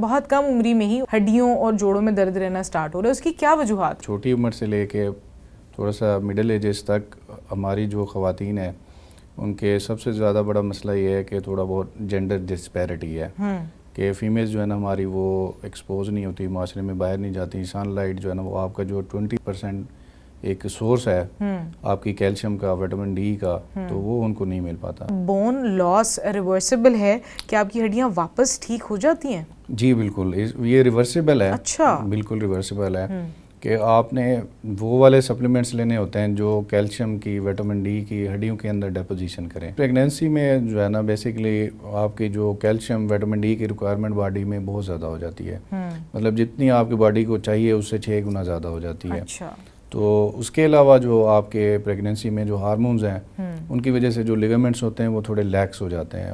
بہت کم عمری میں ہی ہڈیوں اور جوڑوں میں درد رہنا سٹارٹ ہو رہا ہے، اس کی کیا وجوہات؟ چھوٹی عمر سے لے کے تھوڑا سا مڈل ایجز تک ہماری جو خواتین ہیں ان کے سب سے زیادہ بڑا مسئلہ یہ ہے کہ تھوڑا بہت جینڈر ڈسپیرٹی ہے کہ فیمیلز جو ہے نا ہماری وہ ایکسپوز نہیں ہوتی، معاشرے میں باہر نہیں جاتی. سن لائٹ جو ہے نا وہ آپ کا جو 20% ایک سورس ہے آپ کی کیلشیم کا، وٹامن ڈی کا، تو وہ ان کو نہیں مل پاتا. بون لاس ریورسیبل ہے کہ آپ کی ہڈیاں واپس ٹھیک ہو جاتی ہیں؟ جی بالکل، یہ ریورسیبل ہے. اچھا، بالکل ریورسیبل ہے کہ آپ نے وہ والے سپلیمنٹس لینے ہوتے ہیں جو کیلشیم کی، وٹامن ڈی کی ہڈیوں کے اندر ڈیپوزیشن کریں. پریگنینسی میں جو ہے نا بیسیکلی آپ کی جو کیلشیم وٹامن ڈی کی ریکوائرمنٹ باڈی میں بہت زیادہ ہو جاتی ہے، مطلب جتنی آپ کی باڈی کو چاہیے اس سے 6 گنا زیادہ ہو جاتی ہے. اچھا، تو اس کے علاوہ جو آپ کے پریگنینسی میں جو ہارمونز ہیں ان کی وجہ سے جو لیگامنٹس ہوتے ہیں وہ تھوڑے لیکس ہو جاتے ہیں.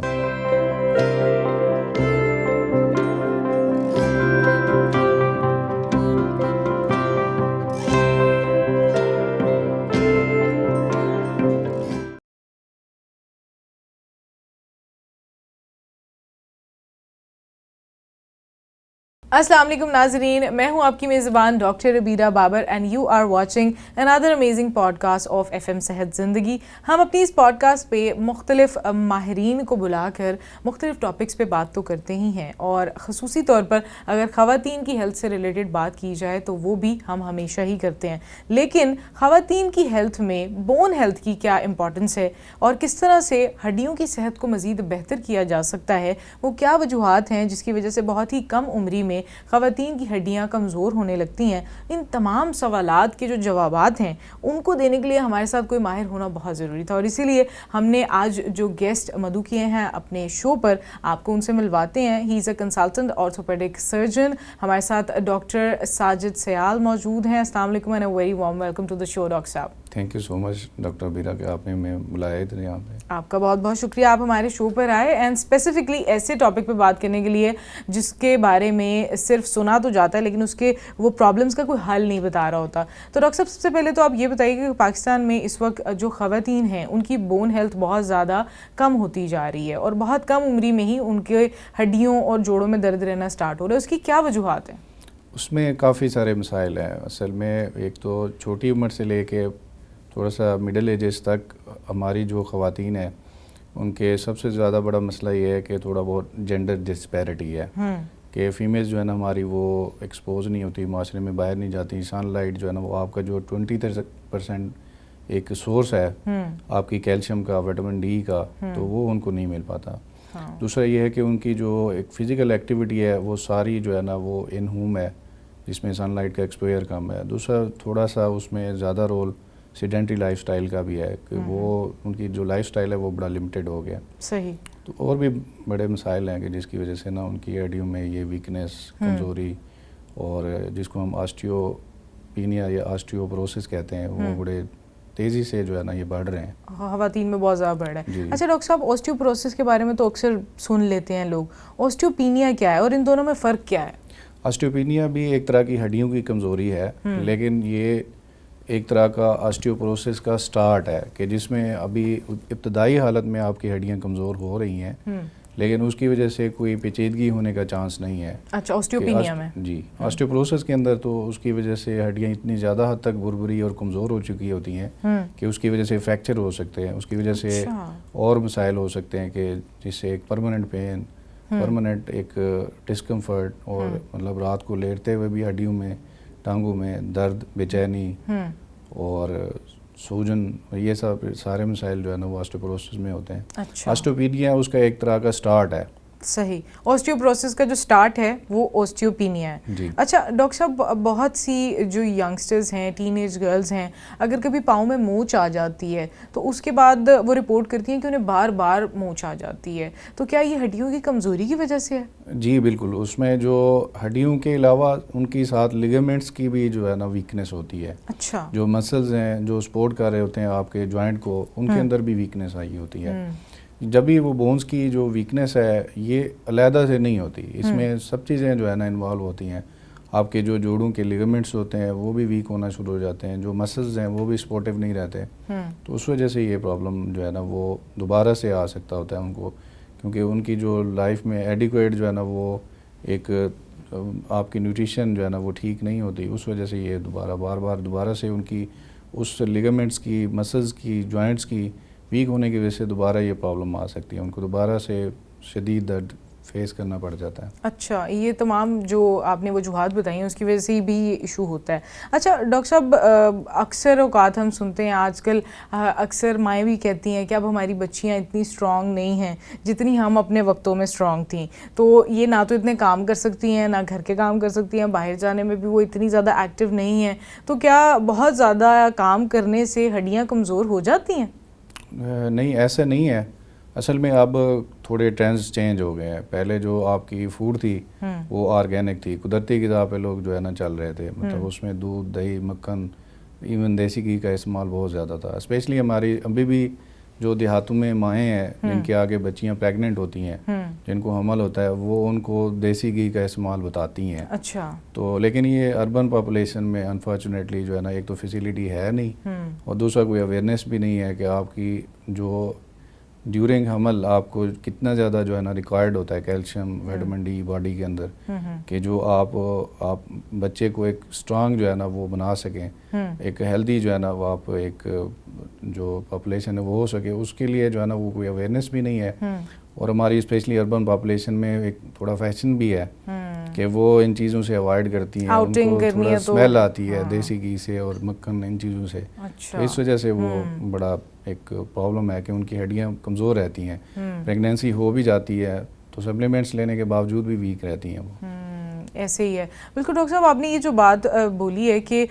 السلام علیکم ناظرین، میں ہوں آپ کی میزبان doctor Abida Babar and you are watching another amazing podcast of FM صحت زندگی. ہم اپنی اس پوڈ کاسٹ پہ مختلف ماہرین کو بلا کر مختلف ٹاپکس پہ بات تو کرتے ہی ہیں، اور خصوصی طور پر اگر خواتین کی ہیلتھ سے ریلیٹڈ بات کی جائے تو وہ بھی ہم ہمیشہ ہی کرتے ہیں. لیکن خواتین کی ہیلتھ میں بون ہیلتھ کی کیا امپورٹنس ہے اور کس طرح سے ہڈیوں کی صحت کو مزید بہتر کیا جا سکتا ہے، وہ کیا وجوہات ہیں جس کی وجہ سے بہت ہی کم عمری میں خواتین کی ہڈیاں کمزور ہونے لگتی ہیں، ان تمام سوالات کے جو جوابات ہیں ان کو دینے کے لیے ہمارے ساتھ کوئی ماہر ہونا بہت ضروری تھا. اور اسی لیے ہم نے آج جو گیسٹ مدعو کیے ہیں اپنے شو پر، آپ کو ان سے ملواتے ہیں. He is a consultant orthopedic surgeon. ہمارے ساتھ ڈاکٹر ساجد سیال موجود ہیں. السلام علیکم and a very warm welcome to the show doctor صاحب. Thank you so much doctor Ubaida کہ آپ نے ہمیں بلایا ادھر یہاں پہ. آپ کا بہت بہت شکریہ، آپ ہمارے شو پر آئے اینڈ اسپیسیفکلی ایسے ٹاپک پہ بات کرنے کے لیے جس کے بارے میں صرف سنا تو جاتا ہے لیکن اس کے وہ پرابلمس کا کوئی حل نہیں بتا رہا ہوتا. تو ڈاکٹر صاحب، سب سے پہلے تو آپ یہ بتائیے کہ پاکستان میں اس وقت جو خواتین ہیں ان کی بون ہیلتھ بہت زیادہ کم ہوتی جا رہی ہے اور بہت کم عمری میں ہی ان کے ہڈیوں اور جوڑوں میں درد رہنا سٹارٹ ہو رہا ہے، اس کی کیا وجوہات ہیں؟ اس میں کافی سارے مسائل ہیں. اصل میں ایک تو چھوٹی عمر سے لے کے تھوڑا سا مڈل ایجز تک ہماری جو خواتین ہیں ان کے سب سے زیادہ بڑا مسئلہ یہ ہے کہ تھوڑا بہت جینڈر ڈسپیرٹی ہے کہ فیمیلز جو ہے نا ہماری وہ ایکسپوز نہیں ہوتی، معاشرے میں باہر نہیں جاتی. سن لائٹ جو ہے نا وہ آپ کا جو 20% ایک سورس ہے آپ کی کیلشیم کا، وٹامن ڈی کا، تو وہ ان کو نہیں مل پاتا. دوسرا یہ ہے کہ ان کی جو ایک فزیکل ایکٹیویٹی ہے وہ ساری جو ہے نا وہ ان ہوم ہے جس میں سن لائٹ کا ایکسپوئر کم ہے. دوسرا تھوڑا سا اس میں زیادہ رول سیڈنٹری لائف سٹائل کا بھی ہے کہ وہ ان کی جو لائف سٹائل ہے وہ بڑا لمیٹڈ ہو گیا. صحیح. تو اور بھی بڑے مسائل ہیں کہ جس کی وجہ سے نا ان کی ہڈیوں میں یہ ویکنیس، کمزوری، اور جس کو ہم آسٹیوپینیا یا آسٹیوپروسس کہتے ہیں، وہ بڑے تیزی سے جو ہے نا یہ بڑھ رہے ہیں، خواتین میں بہت زیادہ بڑھ رہا ہے. اچھا ڈاکٹر صاحب، آسٹیوپروسس کے بارے میں تو اکثر سن لیتے ہیں لوگ، آسٹیوپینیا کیا ہے اور ان دونوں میں فرق کیا ہے؟ آسٹیوپینیا بھی ایک طرح کی ہڈیوں کی کمزوری ہے، لیکن یہ ایک طرح کا آسٹیوپروسس کا سٹارٹ ہے کہ جس میں ابھی ابتدائی حالت میں آپ کی ہڈیاں کمزور ہو رہی ہیں لیکن اس کی وجہ سے کوئی پیچیدگی ہونے کا چانس نہیں ہے. اچھا، آسٹیوپینیا میں؟ جی، آسٹیوپروسس کے اندر تو اس کی وجہ سے ہڈیاں اتنی زیادہ حد تک بھربھری اور کمزور ہو چکی ہوتی ہیں کہ اس کی وجہ سے فریکچر ہو سکتے ہیں، اس کی وجہ سے اور مسائل ہو سکتے ہیں کہ جس سے ایک پرماننٹ پین، پرماننٹ ایک ڈسکمفرٹ، اور مطلب رات کو لیٹتے ہوئے بھی ہڈیوں میں، ٹانگوں میں درد، بے چینی اور سوجن، یہ سب سارے مسائل جو ہے نا وہ آسٹیوپروسس میں ہوتے ہیں. آسٹیوپینیا اس کا ایک طرح کا سٹارٹ ہے. صحیح. آسٹیوپروسس کا جو سٹارٹ ہے وہ آسٹیوپینیا ہے. جی. اچھا ڈاکٹر صاحب، بہت سی جو ینگسٹرز ہیں، ٹین ایج گرلز ہیں، اگر کبھی پاؤں میں موچ آ جاتی ہے تو اس کے بعد وہ رپورٹ کرتی ہیں کہ انہیں بار بار موچ آ جاتی ہے، تو کیا یہ ہڈیوں کی کمزوری کی وجہ سے ہے؟ جی بالکل، اس میں جو ہڈیوں کے علاوہ ان کی ساتھ لیگامنٹس کی بھی جو ہے نا ویکنیس ہوتی ہے. اچھا. جو مسلز ہیں جو سپورٹ کر رہے ہوتے ہیں آپ کے جوائنٹ کو، ان کے اندر بھی ویکنیس آئی ہوتی ہے. جب بھی وہ بونز کی جو ویکنیس ہے یہ علیحدہ سے نہیں ہوتی، اس میں سب چیزیں جو ہے نا انوالو ہوتی ہیں. آپ کے جو جوڑوں کے لیگامنٹس ہوتے ہیں وہ بھی ویک ہونا شروع ہو جاتے ہیں، جو مسلز ہیں وہ بھی سپورٹیو نہیں رہتے، تو اس وجہ سے یہ پرابلم جو ہے نا وہ دوبارہ سے آ سکتا ہوتا ہے ان کو، کیونکہ ان کی جو لائف میں ایڈیکویٹ جو ہے نا وہ ایک آپ کی نیوٹریشن جو ہے نا وہ ٹھیک نہیں ہوتی، اس وجہ سے یہ بار بار دوبارہ سے ان کی اس لیگمنٹس کی، مسلز کی، جوائنٹس کی ویک ہونے کی وجہ سے دوبارہ یہ پرابلم آ سکتی ہے، ان کو دوبارہ سے شدید درد فیس کرنا پڑ جاتا ہے۔ اچھا، یہ تمام جو آپ نے وجوہات بتائی ہیں اس کی وجہ سے بھی یہ ایشو ہوتا ہے۔ اچھا ڈاکٹر صاحب، اکثر اوقات ہم سنتے ہیں آج کل، اکثر مائیں بھی کہتی ہیں کہ اب ہماری بچیاں اتنی اسٹرانگ نہیں ہیں جتنی ہم اپنے وقتوں میں اسٹرانگ تھیں، تو یہ نہ تو اتنے کام کر سکتی ہیں، نہ گھر کے کام کر سکتی ہیں، باہر جانے میں بھی وہ اتنی زیادہ ایکٹیو نہیں ہیں، تو کیا بہت زیادہ کام کرنے سے ہڈیاں کمزور ہو جاتی ہیں؟ نہیں، ایسا نہیں ہے، اصل میں اب تھوڑے ٹرینڈز چینج ہو گئے ہیں۔ پہلے جو آپ کی فوڈ تھی وہ آرگینک تھی، قدرتی غذا پہ لوگ جو ہے نا چل رہے تھے، مطلب اس میں دودھ، دہی، مکھن، ایون دیسی گھی کا استعمال بہت زیادہ تھا۔ اسپیشلی ہماری ابھی بھی جو دیہاتوں میں مائیں ہیں جن کے آگے بچیاں پریگننٹ ہوتی ہیں، جن کو حمل ہوتا ہے، وہ ان کو دیسی گھی کا استعمال بتاتی ہیں۔ اچھا، تو لیکن یہ اربن پاپولیشن میں انفارچونیٹلی جو ہے نا ایک تو فیسیلٹی ہے نہیں، اور دوسرا کوئی اویئرنیس بھی نہیں ہے کہ آپ کی جو ڈیورنگ حمل آپ کو کتنا زیادہ جو ہے نا ریکوائرڈ ہوتا ہے کیلشیم، وٹامن ڈی باڈی کے اندر، کہ جو آپ بچے کو ایک اسٹرانگ جو ہے نا وہ بنا سکیں، ایک ہیلدی جو ہے نا وہ آپ ایک جو پاپولیشن ہے وہ ہو سکے، اس کے لیے جو ہے نا وہ کوئی اویئرنیس بھی نہیں ہے۔ اور ہماری اسپیشلی اربن پاپولیشن میں ایک تھوڑا فیشن بھی ہے کہ وہ ان چیزوں سے اوائڈ کرتی ہیں، ان کو تھوڑا اسمیل آتی ہے دیسی گھی سے اور مکھن، ان چیزوں سے، اس وجہ سے وہ بڑا ایک پرابلم ہے کہ ان کی ہڈیاں کمزور رہتی ہیں۔ پریگنینسی ہو بھی جاتی ہے تو سپلیمنٹس لینے کے باوجود بھی ویک رہتی ہیں وہ۔ ایسے ہی ہے، بالکل ڈاکٹر صاحب، آپ نے یہ جو بات بولی ہے کہ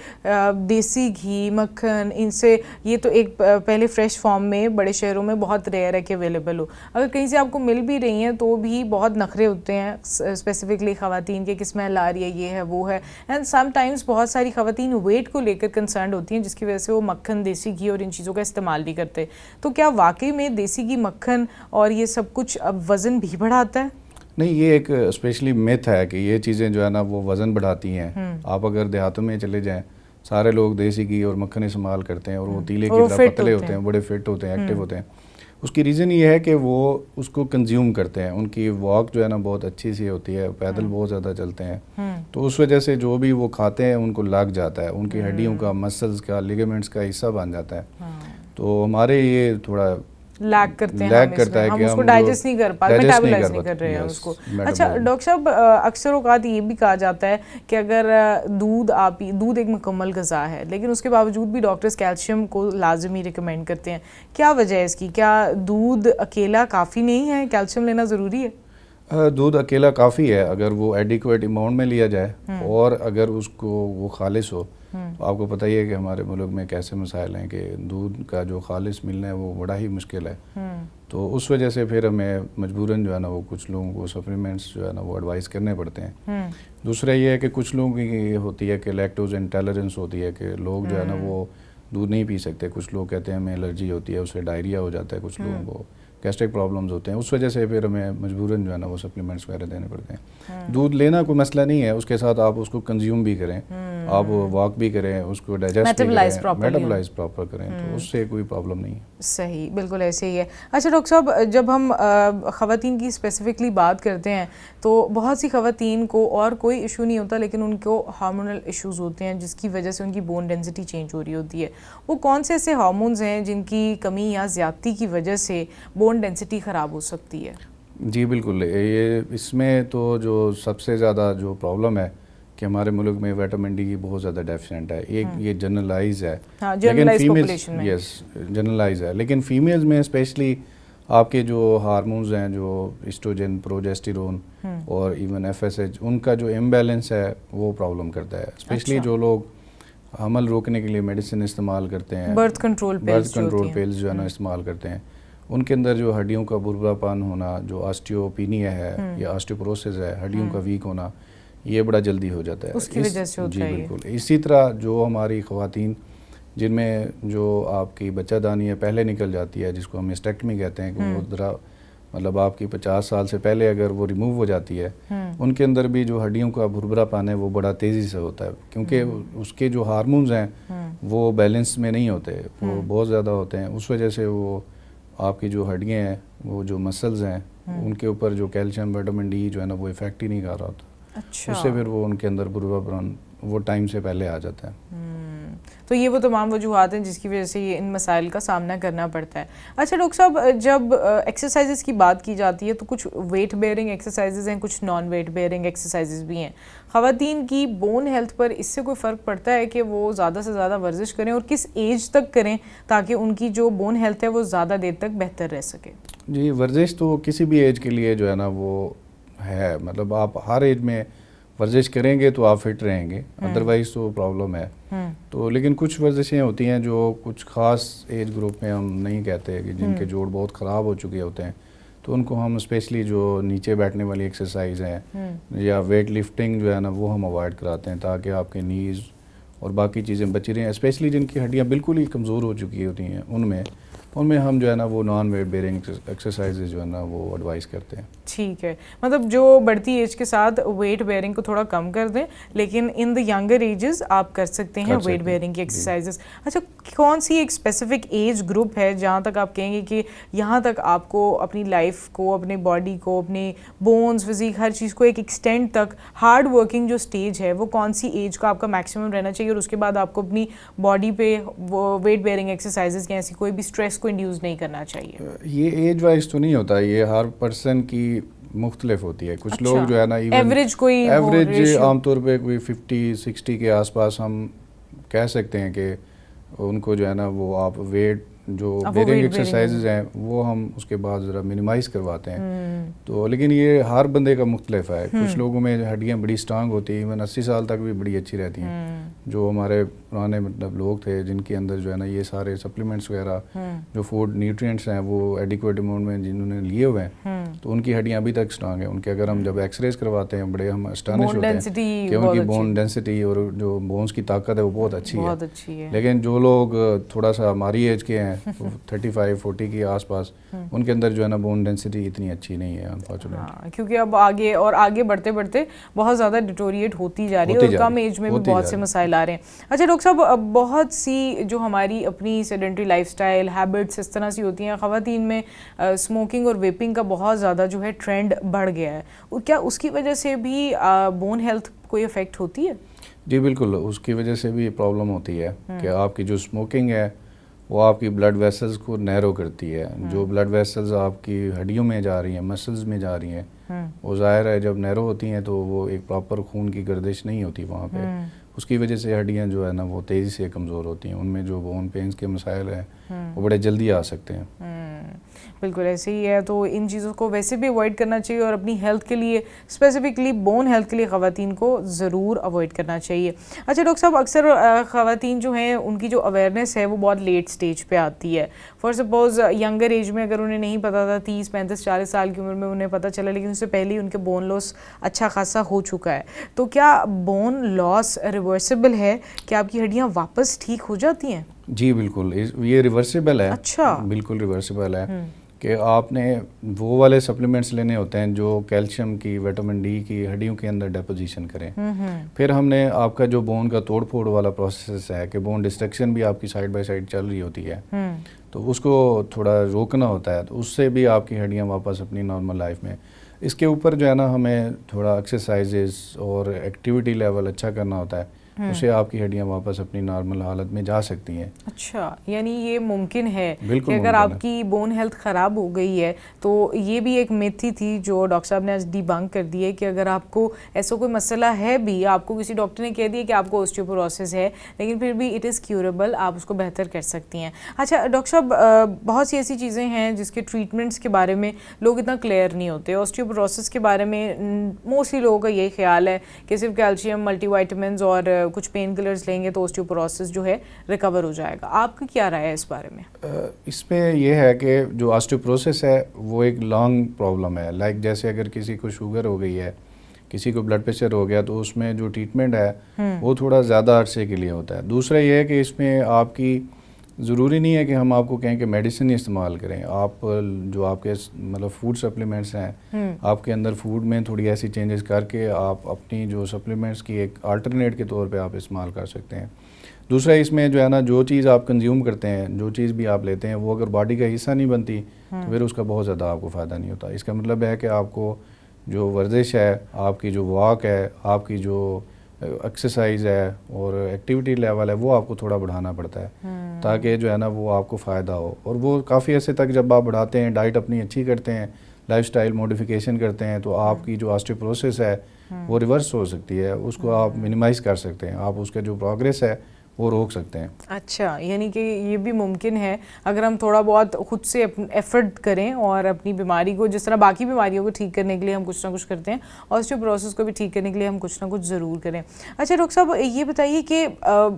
دیسی گھی، مکھن، ان سے یہ تو ایک پہلے فریش فارم میں بڑے شہروں میں بہت ریئر ہے کہ اویلیبل ہو، اگر کہیں سے آپ کو مل بھی رہی ہیں تو بھی بہت نخرے ہوتے ہیں اسپیسیفکلی خواتین کے کہ اسمیل آ رہی ہے، یہ ہے وہ ہے، اینڈ سم ٹائمز بہت ساری خواتین ویٹ کو لے کر کنسرنڈ ہوتی ہیں جس کی وجہ سے وہ مکھن، دیسی گھی اور ان چیزوں کا استعمال نہیں کرتے، تو کیا واقعی میں دیسی گھی، مکھن اور یہ سب کچھ اب وزن بھی بڑھاتا ہے؟ نہیں، یہ ایک اسپیشلی میتھ ہے کہ یہ چیزیں جو ہے نا وہ وزن بڑھاتی ہیں۔ آپ اگر دیہاتوں میں چلے جائیں، سارے لوگ دیسی گھی اور مکھن استعمال کرتے ہیں اور وہ تیلے کی طرح پتلے ہوتے ہیں، بڑے فٹ ہوتے ہیں، ایکٹیو ہوتے ہیں۔ اس کی ریزن یہ ہے کہ وہ اس کو کنزیوم کرتے ہیں، ان کی واک جو ہے نا بہت اچھی سی ہوتی ہے، پیدل بہت زیادہ چلتے ہیں، تو اس وجہ سے جو بھی وہ کھاتے ہیں ان کو لگ جاتا ہے، ان کی ہڈیوں کا، مسلز کا، لیگمنٹس کا حصہ بن جاتا ہے۔ تو ہمارے یہ تھوڑا لیگ کرتے ہیں، ہم اس کو ڈائجسٹ نہیں کر پاتے، میٹابولائز نہیں کر رہے ہیں اس کو۔ اچھا ڈاکٹر صاحب، اکثر اوقات یہ بھی کہا جاتا ہے کہ اگر دودھ ایک مکمل غذا ہے لیکن اس کے باوجود بھی ڈاکٹرز کیلشیم کو لازمی ریکمینڈ کرتے ہیں، کیا وجہ ہے اس کی؟ کیا دودھ اکیلا کافی نہیں ہے، کیلشیم لینا ضروری ہے؟ دودھ اکیلا کافی ہے اگر وہ ایڈیکویٹ اماؤنٹ میں لیا جائے، اور اگر اس کو وہ خالص ہو۔ تو آپ کو پتہ ہی ہے کہ ہمارے ملک میں کیسے مسائل ہیں کہ دودھ کا جو خالص ملنا ہے وہ بڑا ہی مشکل ہے، تو اس وجہ سے پھر ہمیں مجبوراً جو ہے نا وہ کچھ لوگوں کو سپلیمنٹس جو ہے نا وہ ایڈوائز کرنے پڑتے ہیں۔ دوسرا یہ ہے کہ کچھ لوگوں کی یہ ہوتی ہے کہ لیکٹوز انٹالرنس ہوتی ہے کہ لوگ جو ہے نا وہ دودھ نہیں پی سکتے، کچھ لوگ کہتے ہیں ہمیں الرجی ہوتی ہے، اس سے ڈائریا ہو جاتا ہے، کچھ لوگوں کو گیسٹرک پرابلمز ہوتے ہیں، اس وجہ سے پھر ہمیں مجبوراً جو ہے نا وہ سپلیمنٹس وغیرہ دینے پڑتے ہیں۔ دودھ لینا کوئی مسئلہ نہیں ہے، اس کے ساتھ آپ اس کو کنزیوم بھی کریں، آپ واک بھی کریں، اس کو ڈائجسٹ بھی کریں، میٹابولائز پراپر کریں، تو اس سے کوئی پرابلم نہیں ہے۔ صحیح، بالکل ایسے ہی ہے۔ اچھا ڈاکٹر صاحب، جب ہم خواتین کی اسپیسیفکلی بات کرتے ہیں تو بہت سی خواتین کو اور کوئی ایشو نہیں ہوتا لیکن ان کو ہارمونل ایشوز ہوتے ہیں جس کی وجہ سے ان کی بون ڈینسٹی چینج ہو رہی ہوتی ہے، وہ کون سے ایسے ہارمونز ہیں جن کی کمی یا زیادتی کی وجہ سے بون ڈینسٹی خراب ہو سکتی ہے؟ جی بالکل، یہ اس میں تو جو سب سے زیادہ جو پرابلم ہے کہ ہمارے ملک میں وٹامن ڈی کی بہت زیادہ ڈیفیشنٹ ہے، یہ جنرلائز ہے، جنرلائز ہے، لیکن فیمیلز میں اسپیشلی آپ کے جو ہارمونز ہیں، جو ایسٹروجن، پروجیسٹیرون اور ایون FSH، ان کا جو امبیلنس ہے وہ پرابلم کرتا ہے، اسپیشلی جو لوگ حمل روکنے کے لیے میڈیسن استعمال کرتے ہیں، برتھ کنٹرول پلز جو ہے نا استعمال کرتے ہیں، ان کے اندر جو ہڈیوں کا بھربھرا پن ہونا، جو آسٹیوپینیا ہے یا آسٹیوپروسس ہے، ہڈیوں کا ویک ہونا، یہ بڑا جلدی ہو جاتا ہے، اس کی وجہ سے ہوتا ہے۔ جی بالکل، اسی طرح جو ہماری خواتین جن میں جو آپ کی بچہ دانی ہے پہلے نکل جاتی ہے، جس کو ہم ہسٹیکٹمی کہتے ہیں، کہ وہ ذرا مطلب آپ کی 50 سال سے پہلے اگر وہ ریموو ہو جاتی ہے، ان کے اندر بھی جو ہڈیوں کا بھربھرا پن ہے وہ بڑا تیزی سے ہوتا ہے، کیونکہ اس کے جو ہارمونز ہیں وہ بیلنس میں نہیں ہوتے، وہ بہت زیادہ ہوتے ہیں، اس وجہ سے وہ آپ کی جو ہڈیاں ہیں، وہ جو مسلز ہیں ان کے اوپر جو کیلشیم وٹامن ڈی جو ہے نا وہ افیکٹ ہی نہیں کر رہا ہوتا. اچھا. اس سے پھر وہ ان کے اندر پورا وہ ٹائم سے پہلے آ جاتا ہے. تو یہ وہ تمام وجوہات ہیں جس کی وجہ سے یہ ان مسائل کا سامنا کرنا پڑتا ہے. اچھا ڈاکٹر صاحب, جب ایکسرسائزز کی بات کی جاتی ہے تو کچھ ویٹ بیئرنگ ایکسرسائزز ہیں, کچھ نان ویٹ بیئرنگ ایکسرسائزز بھی ہیں. خواتین کی بون ہیلتھ پر اس سے کوئی فرق پڑتا ہے کہ وہ زیادہ سے زیادہ ورزش کریں, اور کس ایج تک کریں تاکہ ان کی جو بون ہیلتھ ہے وہ زیادہ دیر تک بہتر رہ سکے؟ جی, ورزش تو کسی بھی ایج کے لیے جو ہے نا وہ ہے, مطلب آپ ہر ایج میں ورزش کریں گے تو آپ فٹ رہیں گے, ادروائز تو پرابلم ہے. تو لیکن کچھ ورزشیں ہوتی ہیں جو کچھ خاص ایج گروپ میں ہم نہیں کہتے کہ جن کے جوڑ بہت خراب ہو چکے ہوتے ہیں, تو ان کو ہم اسپیشلی جو نیچے بیٹھنے والی ایکسرسائز ہیں یا ویٹ لفٹنگ جو ہے نا وہ ہم اوائڈ کراتے ہیں تاکہ آپ کے نیز اور باقی چیزیں بچی رہیں, اسپیشلی جن کی ہڈیاں بالکل ہی کمزور ہو چکی ہوتی ہیں ان میں ہم جو ہے نا وہ نان ویٹ بیئرنگ ایکسرسائزز جو ہے نا وہ ایڈوائز کرتے ہیں. ٹھیک ہے, مطلب جو بڑھتی ایج کے ساتھ ویٹ بیئرنگ کو تھوڑا کم کر دیں, لیکن ان دا ینگر ایجز آپ کر سکتے ہیں ویٹ بیئرنگ کی ایکسرسائزز. اچھا, کون سی ایک اسپیسیفک ایج گروپ ہے جہاں تک آپ کہیں گے کہ یہاں تک آپ کو اپنی لائف کو, اپنی باڈی کو, اپنی بونز, فزیک, ہر چیز کو ایک ایکسٹینڈ تک ہارڈ ورکنگ جو اسٹیج ہے وہ کون سی ایج کا آپ کا میکسیمم رہنا چاہیے, اور اس کے بعد آپ کو اپنی باڈی پہ ویٹ بیئرنگ ایکسرسائزز کی ایسی کوئی بھی اسٹریس کو انڈیوز نہیں کرنا چاہیے؟ یہ ایج وائز تو نہیں ہوتا, یہ ہر پرسن کی مختلف ہوتی ہے. کچھ لوگ جو ہے نا ایوریج عام طور پہ کوئی 50-60 کے آس پاس ہم کہہ سکتے ہیں کہ ان کو جو ہے نا وہ آپ ویٹ جو بیئرنگ ایکسرسائزز ہیں وہ ہم اس کے بعد ذرا منیمائز کرواتے ہیں. تو لیکن یہ ہر بندے کا مختلف ہے. کچھ لوگوں میں ہڈیاں بڑی اسٹرانگ ہوتی ہیں, ایون 80 سال تک بھی بڑی اچھی رہتی ہیں. جو ہمارے پرانے مطلب لوگ تھے جن کے اندر جو ہے نا یہ سارے سپلیمنٹس وغیرہ جو فوڈ نیوٹرینٹس ہیں وہ ایڈیکویٹ اماؤنٹ میں جنہوں نے لیے ہوئے ہیں تو ان کی ہڈیاں ابھی تک اسٹرانگ ہیں. ان کے اگر ہم جب ایکس ریز کرواتے ہیں بڑے ہم اسٹانش ہوتے ہیں کہ ان کی بون ڈینسٹی اور جو بونس کی طاقت ہے وہ بہت اچھی ہے. لیکن جو لوگ تھوڑا سا ہماری ایج کے ہیں 35-40 کے آس پاس, ان کے اندر جو ہے نا بون ڈینسٹی اتنی اچھی نہیں ہے انفارچونیٹلی, کیونکہ اب آگے بڑھتے بڑھتے بہت زیادہ ڈیٹوریٹ ہوتی جا رہی ہے اور کم ایج میں بھی بہت سے مسائل آ رہے ہیں. اچھا ڈاکٹر صاحب, بہت سی جو ہماری اپنی سیڈنٹری لائف سٹائل ہیبٹس اس طرح سی ہوتی ہیں, خواتین میں اسموکنگ اور ویپنگ کا بہت زیادہ جو ہے ٹرینڈ بڑھ گیا ہے, کیا اس کی وجہ سے بھی بون ہیلتھ کوئی افیکٹ ہوتی ہے؟ جی بالکل, اس کی وجہ سے بھی پرابلم ہوتی ہے کہ آپ کی جو اسموکنگ ہے وہ آپ کی بلڈ ویسلز کو نیرو کرتی ہے. جو بلڈ ویسلز آپ کی ہڈیوں میں جا رہی ہیں, مسلز میں جا رہی ہیں, وہ ظاہر ہے جب نیرو ہوتی ہیں تو وہ ایک پراپر خون کی گردش نہیں ہوتی وہاں پہ. اس کی وجہ سے ہڈیاں جو ہے نا وہ تیزی سے کمزور ہوتی ہیں. ان میں جو بون پینز کے مسائل ہیں وہ بڑے جلدی آ سکتے ہیں. بالکل ایسے ہی ہے, تو ان چیزوں کو ویسے بھی اوائڈ کرنا چاہیے, اور اپنی ہیلتھ کے لیے اسپیسیفکلی بون ہیلتھ کے لیے خواتین کو ضرور اوائڈ کرنا چاہیے. اچھا ڈاکٹر صاحب, اکثر خواتین جو ہیں ان کی جو اویئرنیس ہے وہ بہت لیٹ سٹیج پہ آتی ہے. فار سپوز ینگر ایج میں اگر انہیں نہیں پتا تھا, 30-35-40 سال کی عمر میں انہیں پتہ چلا, لیکن اس سے پہلے ہی ان کے بون لاس اچھا خاصا ہو چکا ہے, تو کیا بون لاس ریورسیبل ہے؟ کہ آپ کی ہڈیاں واپس ٹھیک ہو جاتی ہیں؟ جی بالکل, یہ ریورسیبل ہے. اچھا, بالکل ریورسیبل ہے کہ آپ نے وہ والے سپلیمنٹس لینے ہوتے ہیں جو کیلشیم کی, وٹامن ڈی کی ہڈیوں کے اندر ڈیپوزیشن کریں. پھر ہم نے آپ کا جو بون کا توڑ پھوڑ والا پروسیس ہے کہ بون ڈسٹرکشن بھی آپ کی سائڈ بائی سائڈ چل رہی ہوتی ہے, تو اس کو تھوڑا روکنا ہوتا ہے, تو اس سے بھی آپ کی ہڈیاں واپس اپنی نارمل لائف میں. اس کے اوپر جو ہے نا ہمیں تھوڑا ایکسرسائزز اور ایکٹیویٹی لیول اچھا کرنا ہوتا ہے, اسے آپ کی ہڈیاں واپس اپنی نارمل حالت میں جا سکتی ہیں. اچھا, یعنی یہ ممکن ہے کہ اگر آپ کی بون ہیلتھ خراب ہو گئی ہے, تو یہ بھی ایک میتھی تھی جو ڈاکٹر صاحب نے آج ڈی بنک کر دی ہے کہ اگر آپ کو ایسا کوئی مسئلہ ہے بھی, آپ کو کسی ڈاکٹر نے کہہ دیا کہ آپ کو اوسٹیوپوروسس ہے, لیکن پھر بھی اٹ از کیوریبل, آپ اس کو بہتر کر سکتی ہیں. اچھا ڈاکٹر صاحب, بہت سی ایسی چیزیں ہیں جس کے ٹریٹمنٹس کے بارے میں لوگ اتنا کلیئر نہیں ہوتے. اوسٹیوپوروسس کے بارے میں موسٹلی لوگوں کا یہی خیال ہے کہ صرف کیلشیم, ملٹی وائٹامنز اور کچھ پین کلرز لیں گے تو اوسٹیوپوروسس جو ہے ریکور ہو جائے گا. آپ کی کیا رائے ہے اس بارے میں؟ اس میں یہ ہے کہ جو آسٹیوپوروسس ہے وہ ایک لانگ پرابلم ہے. لائک جیسے اگر کسی کو شوگر ہو گئی ہے, کسی کو بلڈ پریشر ہو گیا, تو اس میں جو ٹریٹمنٹ ہے وہ تھوڑا زیادہ عرصے کے لیے ہوتا ہے. دوسرا یہ ہے کہ اس میں آپ کی ضروری نہیں ہے کہ ہم آپ کو کہیں کہ میڈیسن ہی استعمال کریں. آپ جو آپ کے مطلب فوڈ سپلیمنٹس ہیں, آپ کے اندر فوڈ میں تھوڑی ایسی چینجز کر کے آپ اپنی جو سپلیمنٹس کی ایک آلٹرنیٹ کے طور پہ آپ استعمال کر سکتے ہیں. دوسرا اس میں جو ہے نا, جو چیز آپ کنزیوم کرتے ہیں, جو چیز بھی آپ لیتے ہیں, وہ اگر باڈی کا حصہ نہیں بنتی تو پھر اس کا بہت زیادہ آپ کو فائدہ نہیں ہوتا. اس کا مطلب ہے کہ آپ کو جو ورزش ہے, آپ کی جو واک ہے, آپ کی جو ایکسرسائز ہے اور ایکٹیویٹی لیول ہے, وہ آپ کو تھوڑا بڑھانا پڑتا ہے تاکہ جو ہے نا وہ آپ کو فائدہ ہو. اور وہ کافی عرصے تک جب آپ بڑھاتے ہیں, ڈائٹ اپنی اچھی کرتے ہیں, لائف سٹائل موڈیفیکیشن کرتے ہیں, تو آپ کی جو آسٹیوپروسس ہے وہ ریورس ہو سکتی ہے. اس کو آپ منیمائز کر سکتے ہیں, آپ اس کا جو پروگریس ہے وہ روک سکتے ہیں. اچھا, یعنی کہ یہ بھی ممکن ہے اگر ہم تھوڑا بہت خود سے ایفرٹ کریں اور اپنی بیماری کو, جس طرح باقی بیماریوں کو ٹھیک کرنے کے لیے ہم کچھ نہ کچھ کرتے ہیں, آسٹیوپروسس کو بھی ٹھیک کرنے کے لیے ہم کچھ نہ کچھ ضرور کریں. اچھا ڈاکٹر صاحب, یہ بتائیے کہ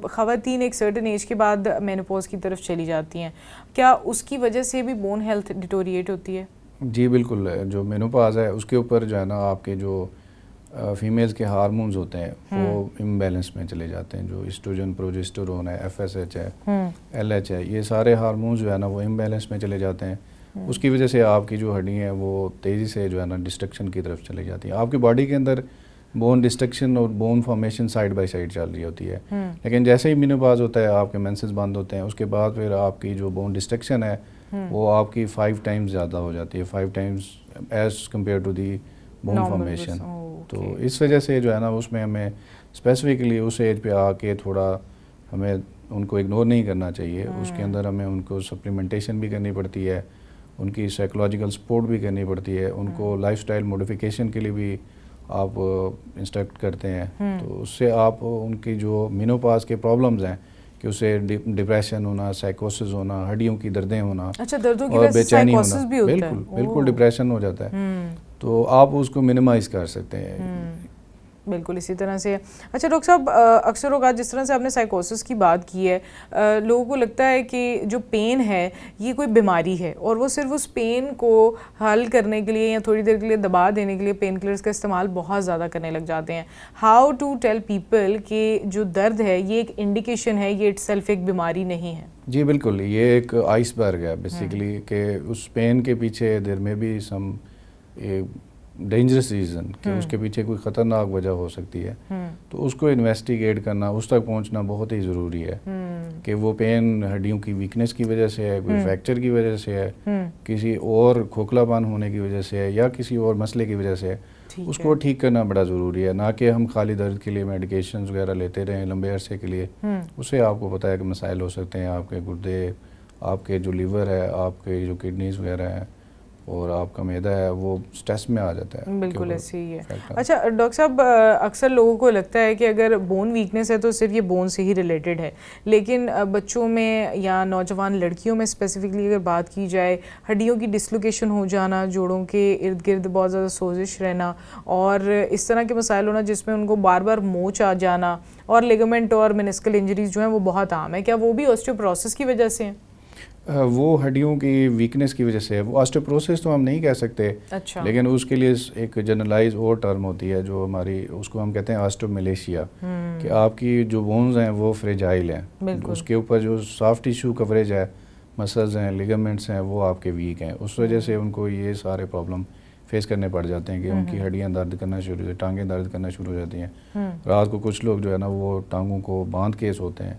خواتین ایک سرٹن ایج کے بعد مینوپوز کی طرف چلی جاتی ہیں, کیا اس کی وجہ سے بھی بون ہیلتھ ڈیٹوریٹ ہوتی ہے؟ جی بالکل. جو مینوپاز ہے اس کے اوپر جو ہے نا آپ کے جو فیمیلز کے ہارمونز ہوتے ہیں وہ امبیلنس میں چلے جاتے ہیں. جو ایسٹروجن, پروجسٹرون ہے, FSH ہے, LH ہے, یہ سارے ہارمونز جو ہے نا وہ امبیلنس میں چلے جاتے ہیں. اس کی وجہ سے آپ کی جو ہڈی ہیں وہ تیزی سے جو ہے نا ڈسٹرکشن کی طرف چلی جاتی ہیں. آپ کی باڈی کے اندر بون ڈسٹرکشن اور bone formation side by side چل رہی ہوتی ہے, لیکن جیسے ہی مینوپاز ہوتا ہے, آپ کے مینسز بند ہوتے ہیں, اس کے بعد پھر آپ کی جو بون ڈسٹرکشن ہے وہ آپ کی 5 ٹائمز زیادہ ہو جاتی ہے, 5 times as compare to the bone formation. تو اس وجہ سے جو ہے نا اس میں ہمیں اسپیسیفکلی اس ایج پہ آ کے تھوڑا ہمیں ان کو اگنور نہیں کرنا چاہیے. اس کے اندر ہمیں ان کو سپلیمنٹیشن بھی کرنی پڑتی ہے, ان کی سائیکولوجیکل سپورٹ بھی کرنی پڑتی ہے, ان کو لائف سٹائل موڈیفیکیشن کے لیے بھی آپ انسٹرکٹ کرتے ہیں. تو اس سے آپ ان کی جو مینوپاز کے پرابلمز ہیں کہ اسے ڈپریشن ہونا, سائیکوسس ہونا, ہڈیوں کی دردیں ہونا, اچھا دردوں کی اور وجہ سے بے چینی سائیکوسس بھی ہونا, ہوتا ہے؟ بالکل بالکل ڈپریشن ہو جاتا ہے. تو آپ اس کو منیمائز کر سکتے ہیں. بالکل اسی طرح سے. اچھا ڈاکٹر صاحب, اکثر اوقات جس طرح سے آپ نے سائیکوسس کی بات کی ہے, لوگوں کو لگتا ہے کہ جو پین ہے یہ کوئی بیماری ہے اور وہ صرف اس پین کو حل کرنے کے لیے یا تھوڑی دیر کے لیے دبا دینے کے لیے پین کلرز کا استعمال بہت زیادہ کرنے لگ جاتے ہیں. ہاؤ ٹو ٹیل پیپل کہ جو درد ہے یہ ایک انڈیکیشن ہے, یہ اٹ سیلف ایک بیماری نہیں ہے؟ جی بالکل, یہ ایک آئس برگ ہے بیسیکلی, کہ اس پین کے پیچھے دیر میں بھی سم ڈینجرس ریزن, کہ اس کے پیچھے کوئی خطرناک وجہ ہو سکتی ہے. تو اس کو انویسٹیگیٹ کرنا, اس تک پہنچنا بہت ہی ضروری ہے کہ وہ پین ہڈیوں کی ویکنس کی وجہ سے ہے, کوئی فریکچر کی وجہ سے ہے, کسی اور کھوکھلا پن ہونے کی وجہ سے ہے, یا کسی اور مسئلے کی وجہ سے ہے. اس کو ٹھیک کرنا بڑا ضروری ہے, نہ کہ ہم خالی درد کے لیے میڈیکیشنز وغیرہ لیتے رہیں لمبے عرصے کے لیے. اس سے آپ کو پتہ ہے کہ مسائل ہو سکتے ہیں, آپ کے گردے, آپ کے جو لیور ہے, آپ کے جو کڈنیز وغیرہ ہیں, اور آپ کا معدہ ہے وہ سٹریس میں آ جاتا ہے. بالکل ایسے ہی ہے. اچھا ڈاکٹر صاحب, اکثر لوگوں کو لگتا ہے کہ اگر بون ویکنس ہے تو صرف یہ بون سے ہی ریلیٹڈ ہے, لیکن بچوں میں یا نوجوان لڑکیوں میں اسپیسیفکلی اگر بات کی جائے, ہڈیوں کی ڈسلوکیشن ہو جانا, جوڑوں کے ارد گرد بہت زیادہ سوزش رہنا اور اس طرح کے مسائل ہونا جس میں ان کو بار بار موچ آ جانا, اور لیگمنٹ اور منسکل انجریز جو ہیں وہ بہت عام ہے, کیا وہ بھی آسٹیوپروسس کی وجہ سے ہیں؟ وہ ہڈیوں کی ویکنس کی وجہ سے ہے. وہ آسٹیوپروسس تو ہم نہیں کہہ سکتے, لیکن اس کے لیے ایک جنرلائز اور ٹرم ہوتی ہے جو ہماری, اس کو ہم کہتے ہیں آسٹومیلیشیا, کہ آپ کی جو بونز ہیں وہ فریجائل ہیں, اس کے اوپر جو سافٹ ٹیشو کوریج ہے, مسلز ہیں, لیگمنٹس ہیں, وہ آپ کے ویک ہیں. اس وجہ سے ان کو یہ سارے پرابلم فیس کرنے پڑ جاتے ہیں کہ ان کی ہڈیاں درد کرنا شروع ہو جاتی ہیں, ٹانگیں درد کرنا شروع ہو جاتی ہیں. رات کو کچھ لوگ جو ہے نا وہ ٹانگوں کو باندھ کے سوتے ہیں,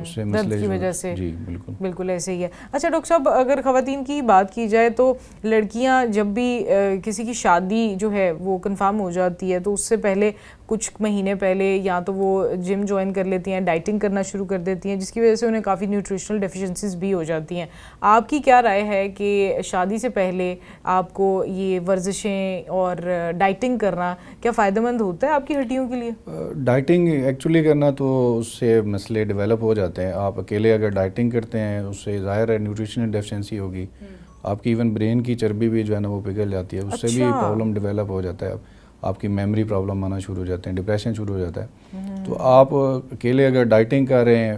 اس سے درد کی وجہ سے. جی بالکل بالکل ایسے ہی ہے. اچھا ڈاکٹر صاحب, اگر خواتین کی بات کی جائے تو لڑکیاں جب بھی کسی کی شادی جو ہے وہ کنفرم ہو جاتی ہے تو اس سے پہلے کچھ مہینے پہلے یا تو وہ جم جوائن کر لیتی ہیں, ڈائٹنگ کرنا شروع کر دیتی ہیں, جس کی وجہ سے انہیں کافی نیوٹریشنل ڈیفیشنسیز بھی ہو جاتی ہیں. آپ کی کیا رائے ہے کہ شادی سے پہلے آپ کو یہ ورزشیں اور ڈائٹنگ کرنا کیا فائدہ مند ہوتا ہے آپ کی ہڈیوں کے لیے؟ ڈائٹنگ ایکچولی کرنا تو اس سے مسئلے ڈیولپ ہو جاتے ہیں. آپ اکیلے اگر ڈائٹنگ کرتے ہیں اس سے ظاہر ہے نیوٹریشنل ڈیفیشنسی ہوگی, آپ کی ایون برین کی چربی بھی جو ہے نا وہ پگھل جاتی ہے, اس سے بھی پرابلم ڈیولپ ہو جاتا ہے. آپ کی میموری پرابلم آنا شروع ہو جاتے ہیں, ڈپریشن شروع ہو جاتا ہے. تو آپ اکیلے اگر ڈائٹنگ کر رہے ہیں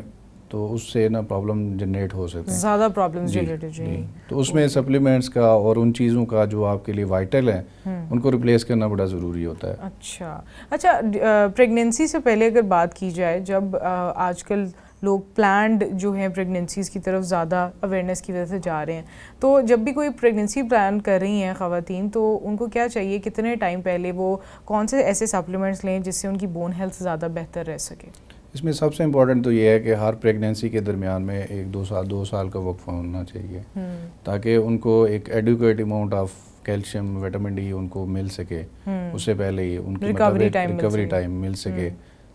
تو اس سے نا پرابلم جنریٹ ہو سکتے ہیں, زیادہ پرابلمز جنریٹ. جی تو اس میں سپلیمنٹس کا اور ان چیزوں کا جو آپ کے لیے وائٹل ہیں ان کو ریپلیس کرنا بڑا ضروری ہوتا ہے. اچھا پریگنینسی سے پہلے اگر بات کی جائے, جب آج کل لوگ پلانڈ جو ہیں پریگننسیز کی طرف زیادہ اویئرنیس کی وجہ سے جا رہے ہیں. تو جب بھی کوئی پریگننسی پلان کر رہی ہیں خواتین تو ان کو کیا چاہیے, کتنے ٹائم پہلے وہ کون سے ایسے سپلیمنٹس لیں جس سے ان کی بون ہیلتھ زیادہ بہتر رہ سکے؟ اس میں سب سے امپورٹنٹ تو یہ ہے کہ ہر پریگننسی کے درمیان میں 1-2 سال کا وقفہ ہونا چاہیے تاکہ ان کو ایک adequate amount of calcium vitamin D ان کو مل سکے اس سے پہلے ہی ان کی ریکوری ٹائم مل سکے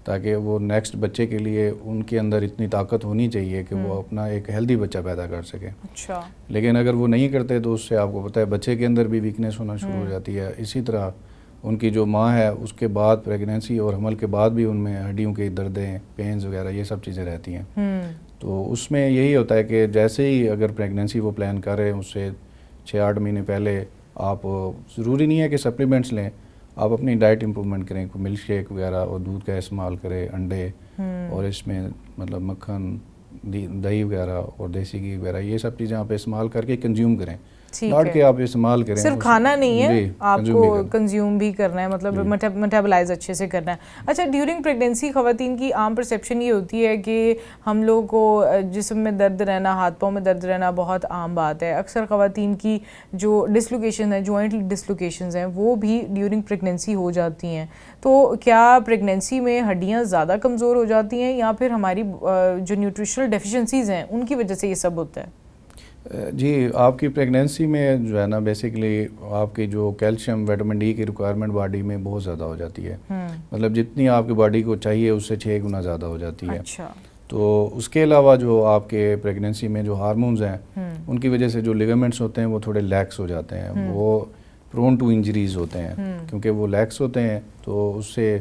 تاکہ وہ نیکسٹ بچے کے لیے ان کے اندر اتنی طاقت ہونی چاہیے کہ وہ اپنا ایک ہیلدی بچہ پیدا کر سکے. اچھا. لیکن اگر وہ نہیں کرتے تو اس سے آپ کو پتہ ہے بچے کے اندر بھی ویکنیس ہونا شروع ہو جاتی ہے. اسی طرح ان کی جو ماں ہے اس کے بعد پریگنینسی اور حمل کے بعد بھی ان میں ہڈیوں کی دردیں, پینز وغیرہ یہ سب چیزیں رہتی ہیں. تو اس میں یہی ہوتا ہے کہ جیسے ہی اگر پریگنینسی وہ پلان کر رہے ہیں اس سے 6-8 مہینے پہلے آپ ضروری نہیں ہے کہ سپلیمنٹس لیں, آپ اپنی ڈائٹ امپرومنٹ کریں, ملک شیک وغیرہ اور دودھ کا استعمال کریں, انڈے اور اس میں مطلب مکھن, دہی وغیرہ اور دیسی گھی وغیرہ یہ سب چیزیں آپ استعمال کر کے کنزیوم کریں. ناٹ کہ آپ استعمال کریں, صرف کھانا نہیں ہے, آپ کو کنزیوم بھی کرنا ہے, مطلب میٹابلائز اچھے سے کرنا ہے. اچھا, ڈیورنگ پریگنینسی خواتین کی عام پرسیپشن یہ ہوتی ہے کہ ہم لوگ کو جسم میں درد رہنا, ہاتھ پاؤں میں درد رہنا بہت عام بات ہے. اکثر خواتین کی جو ڈسلوکیشن ہے, جوائنٹ ڈسلوکیشنز ہیں, وہ بھی ڈیورنگ پریگنینسی ہو جاتی ہیں. تو کیا پریگنینسی میں ہڈیاں زیادہ کمزور ہو جاتی ہیں یا پھر ہماری جو نیوٹریشنل ڈیفیشنسیز ہیں ان کی وجہ سے یہ سب ہوتا ہے؟ جی, آپ کی پریگنینسی میں جو ہے نا بیسیکلی آپ کی جو کیلشیم وٹامن ڈی کی ریکوائرمنٹ باڈی میں بہت زیادہ ہو جاتی ہے. مطلب جتنی آپ کی باڈی کو چاہیے اس سے 6 گنا زیادہ ہو جاتی ہے. اچھا. تو اس کے علاوہ جو آپ کے پریگنینسی میں جو ہارمونز ہیں ان کی وجہ سے جو لیگامنٹس ہوتے ہیں وہ تھوڑے لیکس ہو جاتے ہیں, وہ پرون ٹو انجریز ہوتے ہیں. کیونکہ وہ لیکس ہوتے ہیں تو اس سے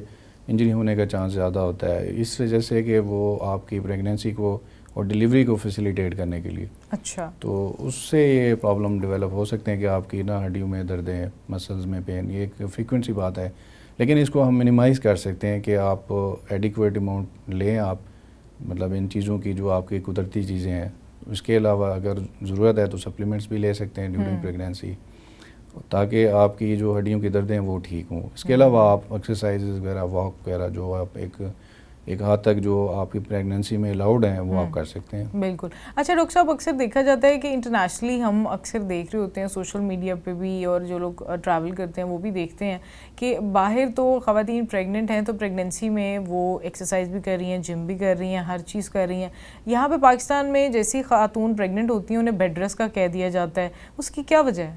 انجری ہونے کا چانس زیادہ ہوتا ہے, اس وجہ سے کہ وہ آپ کی پریگنینسی کو اور ڈیلیوری کو فیسیلیٹیٹ کرنے کے لیے. اچھا. تو اس سے یہ پرابلم ڈیولپ ہو سکتے ہیں کہ آپ کی نا ہڈیوں میں دردیں, مسلز میں پین, یہ ایک فریکوینٹ سی بات ہے. لیکن اس کو ہم منیمائز کر سکتے ہیں کہ آپ ایڈیکویٹ اماؤنٹ لیں, آپ مطلب ان چیزوں کی جو آپ کی قدرتی چیزیں ہیں. اس کے علاوہ اگر ضرورت ہے تو سپلیمنٹس بھی لے سکتے ہیں ڈیورنگ پریگنینسی تاکہ آپ کی جو ہڈیوں کی دردیں وہ ٹھیک ہوں. اس کے علاوہ آپ ایکسرسائزز وغیرہ, واک وغیرہ جو آپ ایک حد تک جو آپ کی پریگنینسی میں الاؤڈ ہیں وہ آپ کر سکتے ہیں. بالکل. اچھا ڈاکٹر صاحب, اکثر دیکھا جاتا ہے کہ انٹرنیشنلی ہم اکثر دیکھ رہے ہوتے ہیں سوشل میڈیا پہ بھی, اور جو لوگ ٹریول کرتے ہیں وہ بھی دیکھتے ہیں کہ باہر تو خواتین پریگننٹ ہیں تو پریگننسی میں وہ ایکسرسائز بھی کر رہی ہیں, جم بھی کر رہی ہیں, ہر چیز کر رہی ہیں. یہاں پہ پاکستان میں جیسی خاتون پریگننٹ ہوتی ہیں انہیں بیڈ ریسٹ کا کہہ دیا جاتا ہے, اس کی کیا وجہ ہے؟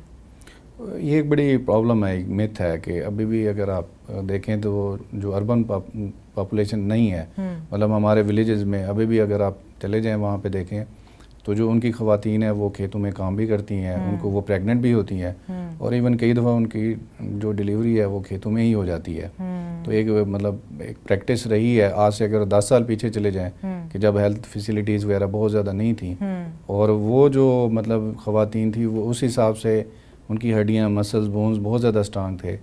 یہ ایک بڑی پرابلم ہے, ایک میتھ ہے کہ ابھی بھی اگر آپ دیکھیں تو جو اربن پاپولیشن نہیں ہے, مطلب ہمارے ولیجز میں ابھی بھی اگر آپ چلے جائیں وہاں پہ دیکھیں تو جو ان کی خواتین ہیں وہ کھیتوں میں کام بھی کرتی ہیں, ان کو وہ پریگننٹ بھی ہوتی ہیں, اور ایون کئی دفعہ ان کی جو ڈیلیوری ہے وہ کھیتوں میں ہی ہو جاتی ہے. تو ایک مطلب ایک پریکٹس رہی ہے آج سے اگر 10 سال پیچھے چلے جائیں کہ جب ہیلتھ فیسیلیٹیز وغیرہ بہت زیادہ نہیں تھیں, اور وہ جو مطلب خواتین تھی وہ اس حساب سے ان کی ہڈیاں, مسلز, بونز بہت زیادہ اسٹرانگ تھے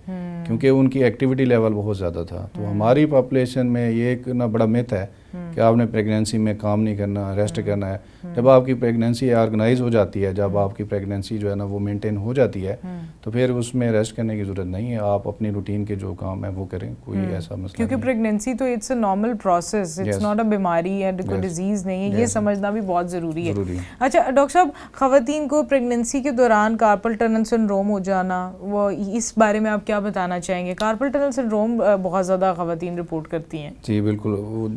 کیونکہ ان کی ایکٹیویٹی لیول بہت زیادہ تھا. تو ہماری پاپولیشن میں یہ ایک نا بڑا میتھ ہے کہ آپ نے پریگنینسی میں کام نہیں کرنا, ریسٹ کرنا ہے. جب آپ کی پریگنینسی آرگنائز ہو جاتی ہے, جب آپ کی پریگنینسی جو ہے نا وہ مینٹین ہو جاتی ہے تو پھر اس میں ریسٹ کرنے کی ضرورت نہیں ہے, آپ اپنی روٹین کے جو کام ہے وہ کریں, کوئی ایسا مسئلہ کیونکہ پریگنینسی تو it's a normal process, it's not a بیماری اینڈ کوئی ڈیزیز نہیں ہے, یہ سمجھنا بھی بہت ضروری ہے. اچھا ڈاکٹر صاحب, خواتین کو پریگنینسی کے دوران کارپل ٹنل سنڈروم ہو جانا, وہ اس بارے میں آپ کیا بتانا چاہیں گے؟ کارپل ٹنل سنڈروم بہت زیادہ خواتین رپورٹ کرتی ہیں. جی بالکل. وہ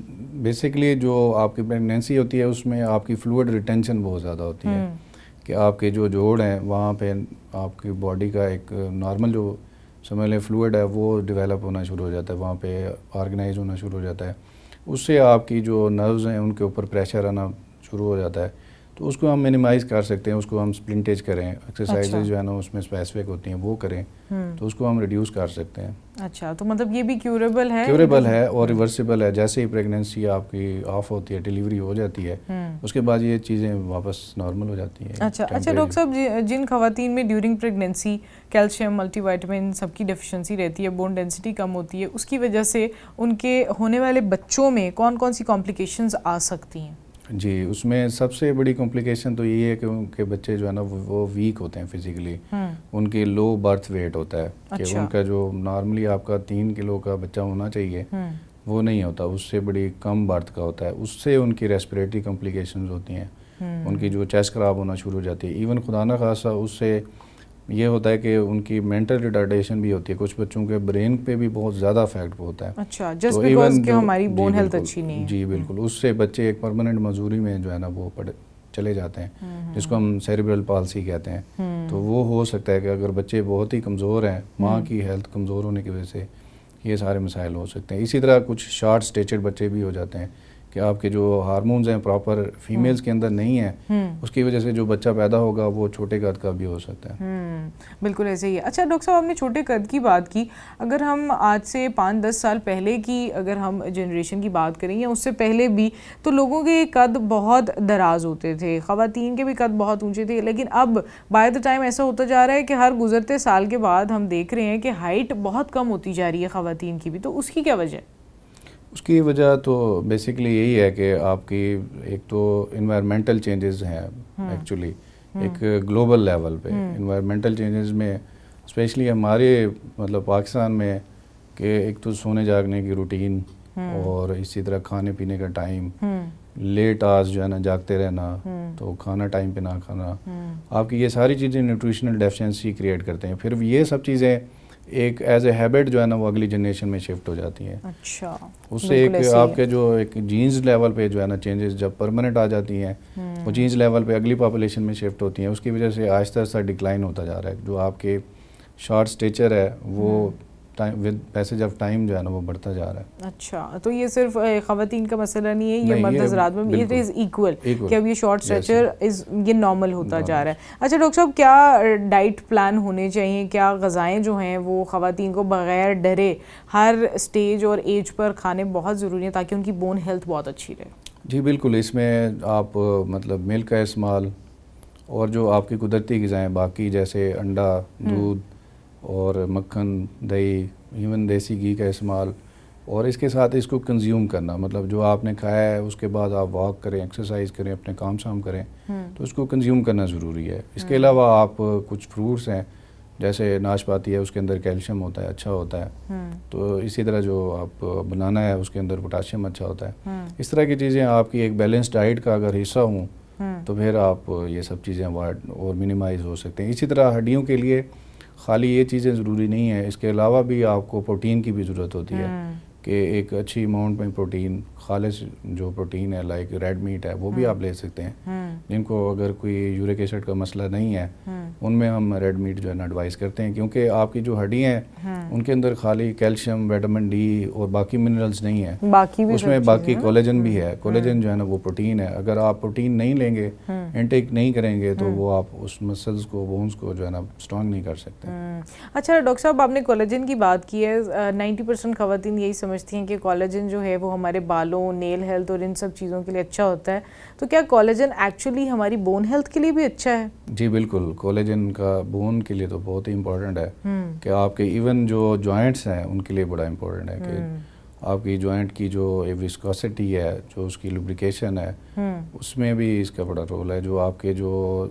بیسکلی جو آپ کی پریگنینسی ہوتی ہے اس میں آپ کی فلوئڈ ریٹینشن بہت زیادہ ہوتی ہے کہ آپ کے جو جوڑ ہیں وہاں پہ آپ کی باڈی کا ایک نارمل جو سمجھ لیں فلوئڈ ہے وہ ڈیولپ ہونا شروع ہو جاتا ہے, وہاں پہ آرگنائز ہونا شروع ہو جاتا ہے. اس سے آپ کی جو نروز ہیں ان کے اوپر پریشر آنا شروع ہو جاتا ہے. تو اس کو ہم منیمائز کر سکتے ہیں, اس کو ہم سپلنٹیج کریں, ایکسرسائزز جو ہے نا اس میں اسپیسیفک ہوتی ہیں وہ کریں تو اس کو ہم ریڈیوس کر سکتے ہیں. اچھا, تو مطلب یہ بھی کیوریبل ہے؟ کیوریبل ہے اور ریورسیبل ہے. جیسے ہی پریگنینسی آپ کی آف ہوتی ہے, ڈیلیوری ہو جاتی ہے, اس کے بعد یہ چیزیں واپس نارمل ہو جاتی ہیں. اچھا ڈاکٹر صاحب, جن خواتین میں during pregnancy calcium, multi vitamin سب کی ڈیفیشنسی رہتی ہے, بون ڈینسٹی کم ہوتی ہے, اس کی وجہ سے ان کے ہونے والے بچوں میں کون کون سی کمپلیکیشنز آ سکتی ہیں؟ جی, اس میں سب سے بڑی کمپلیکیشن تو یہ ہے کہ ان کے بچے جو ہے نا وہ ویک ہوتے ہیں فزیکلی, ان کی لو برتھ ویٹ ہوتا ہے کہ ان کا جو نارملی آپ کا 3 کلو کا بچہ ہونا چاہیے وہ نہیں ہوتا, اس سے بڑی کم برتھ کا ہوتا ہے. اس سے ان کی ریسپریٹری کمپلیکیشنز ہوتی ہیں, ان کی جو چیسٹ خراب ہونا شروع ہو جاتی ہے. ایون خدا نہ خاصہ اس سے یہ ہوتا ہے کہ ان کی مینٹل ریٹارڈیشن بھی ہوتی ہے. کچھ بچوں کے برین پہ بھی بہت زیادہ افیکٹ ہوتا ہے. اچھا, جسٹ بیکاز کہ ہماری بون ہیلتھ اچھی نہیں ہے. جی بالکل, اس سے بچے ایک پرماننٹ مزوری میں جو ہے نا وہ چلے جاتے ہیں, جس کو ہم سیریبرل پالسی کہتے ہیں. تو وہ ہو سکتا ہے کہ اگر بچے بہت ہی کمزور ہیں, ماں کی ہیلتھ کمزور ہونے کی وجہ سے یہ سارے مسائل ہو سکتے ہیں. اسی طرح کچھ شارٹ اسٹیچرڈ بچے بھی ہو جاتے ہیں کہ آپ کے جو ہارمونز ہیں پراپر فیمیلز کے اندر نہیں ہیں, اس کی وجہ سے جو بچہ پیدا ہوگا وہ چھوٹے قد کا بھی ہو سکتا ہے. بالکل ایسے ہی ہے. اچھا ڈاکٹر صاحب, آپ نے چھوٹے قد کی بات کی, اگر ہم آج سے 5-10 سال پہلے کی اگر ہم جنریشن کی بات کریں یا اس سے پہلے بھی, تو لوگوں کے قد بہت دراز ہوتے تھے, خواتین کے بھی قد بہت اونچے تھے. لیکن اب بائی دا ٹائم ایسا ہوتا جا رہا ہے کہ ہر گزرتے سال کے بعد ہم دیکھ رہے ہیں کہ ہائٹ بہت کم ہوتی جا رہی ہے خواتین کی بھی. تو اس کی کیا وجہ ہے؟ اس کی وجہ تو بیسیکلی یہی ہے کہ آپ کی ایک تو انوائرمنٹل چینجز ہیں ایکچولی, ایک گلوبل لیول پہ انوائرمنٹل چینجز میں اسپیشلی ہمارے مطلب پاکستان میں کہ ایک تو سونے جاگنے کی روٹین اور اسی طرح کھانے پینے کا ٹائم, لیٹ آورز جو ہے نا جاگتے رہنا, تو کھانا ٹائم پہ نہ کھانا, آپ کی یہ ساری چیزیں نیوٹریشنل ڈیفیشنسی کریٹ کرتے ہیں. پھر یہ سب چیزیں ایک ایز اے ہیبٹ جو ہے نا وہ اگلی جنریشن میں شفٹ ہو جاتی ہیں. اچھا, اس سے ایک آپ کے جو ایک جینز لیول پہ جو ہے نا چینجز جب پرماننٹ آ جاتی ہیں, وہ جینز لیول پہ اگلی پاپولیشن میں شفٹ ہوتی ہیں. اس کی وجہ سے آہستہ آہستہ ڈکلائن ہوتا جا رہا ہے. جو آپ کے شارٹ اسٹیچر ہے وہ ود پیسج آف ٹائم جو ہے نا وہ بڑھتا جا رہا ہے. اچھا, تو یہ صرف خواتین کا مسئلہ نہیں ہے, یہ مرد حضرات میں بھی اٹ از ایکول کہ اب یہ شارٹ اسٹیچر یہ نارمل ہوتا جا رہا ہے. اچھا ڈاکٹر صاحب, کیا ڈائٹ پلان ہونے چاہیے, کیا غذائیں جو ہیں وہ خواتین کو بغیر ڈرے ہر اسٹیج اور ایج پر کھانے بہت ضروری ہیں تاکہ ان کی بون ہیلتھ بہت اچھی رہے؟ جی بالکل, اس میں آپ مطلب ملک کا استعمال اور جو آپ کی قدرتی غذائیں باقی جیسے انڈا, دودھ اور مکھن, دہی, ایون دیسی گھی کا استعمال, اور اس کے ساتھ اس کو کنزیوم کرنا, مطلب جو آپ نے کھایا ہے اس کے بعد آپ واک کریں, ایکسرسائز کریں, اپنے کام شام کریں, تو اس کو کنزیوم کرنا ضروری ہے. اس کے علاوہ آپ کچھ فروٹس ہیں جیسے ناشپاتی ہے, اس کے اندر کیلشیم ہوتا ہے, اچھا ہوتا ہے. تو اسی طرح جو آپ بنانا ہے اس کے اندر پوٹاشیم اچھا ہوتا ہے. اس طرح کی چیزیں آپ کی ایک بیلنس ڈائٹ کا اگر حصہ ہوں تو پھر آپ یہ سب چیزیں اوائڈ اور منیمائز ہو سکتے ہیں. اسی طرح ہڈیوں کے لیے خالی یہ چیزیں ضروری نہیں ہیں, اس کے علاوہ بھی آپ کو پروٹین کی بھی ضرورت ہوتی ہے کہ ایک اچھی اماؤنٹ میں پروٹین, خالص جو پروٹین ہے لائک ریڈ میٹ ہے وہ بھی آپ لے سکتے ہیں. جن کو اگر کوئی یورک ایسڈ کا مسئلہ نہیں ہے ان میں ہم ریڈ میٹ جو ہے نا ایڈوائز کرتے ہیں, کیونکہ آپ کی جو ہڈیاں ہیں ان کے اندر خالی کیلشیم, وٹامن ڈی اور باقی منرلز نہیں ہیں, اس میں باقی کولیجن بھی ہے. کولیجن جو ہے نا وہ پروٹین ہے. اگر آپ پروٹین نہیں لیں گے, انٹیک نہیں کریں گے, تو وہ آپ اس مسلز کو, بونز کو جو ہے نا اسٹرانگ نہیں کر سکتے. اچھا ڈاکٹر صاحب, آپ نے کولیجن کی بات کی ہے. 90% خواتین یہی سمجھتی ہیں کہ کولیجن جو ہے وہ ہمارے بالوں, نیل ہیلتھ اور ان سب چیزوں کے لیے اچھا ہوتا ہے. تو کیا کولیجن ایکچولی ہماری بون ہیلتھ کے لیے بھی اچھا ہے؟ جی بالکل, کولیجن کا بون کے لیے تو بہت ہی امپورٹنٹ ہے کہ آپ کے ایون جو جوائنٹس ہیں ان کے لیے بڑا امپورٹنٹ ہے کہ آپ کی جوائنٹ کی جو وسکوسٹی ہے, جو اس کی لوبریکیشن ہے, اس میں بھی اس کا بڑا رول ہے. جو آپ کے جو